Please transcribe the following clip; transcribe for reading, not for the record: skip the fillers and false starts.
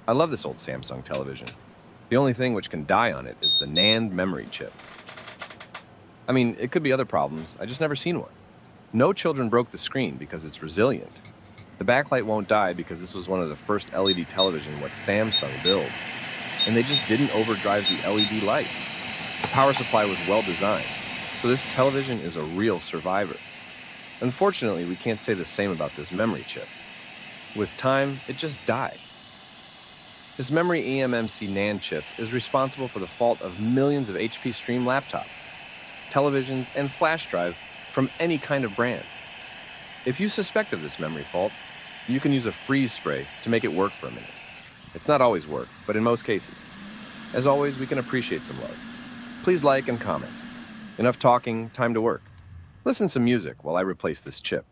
I love this old Samsung television. The only thing which can die on it is the NAND memory chip. I mean, it could be other problems, I just never seen one. No children broke the screen because it's resilient. The backlight won't die because this was one of the first LED television what Samsung built. And they just didn't overdrive the LED light. The power supply was well designed, so this television is a real survivor. Unfortunately, we can't say the same about this memory chip. With time, it just died. This memory eMMC NAND chip is responsible for the fault of millions of HP Stream laptops, televisions, and flash drive from any kind of brand. If you suspect of this memory fault, you can use a freeze spray to make it work for a minute. It's not always work, but in most cases. As always, we can appreciate some love. Please like and comment. Enough talking, time to work. Listen to some music while I replace this chip.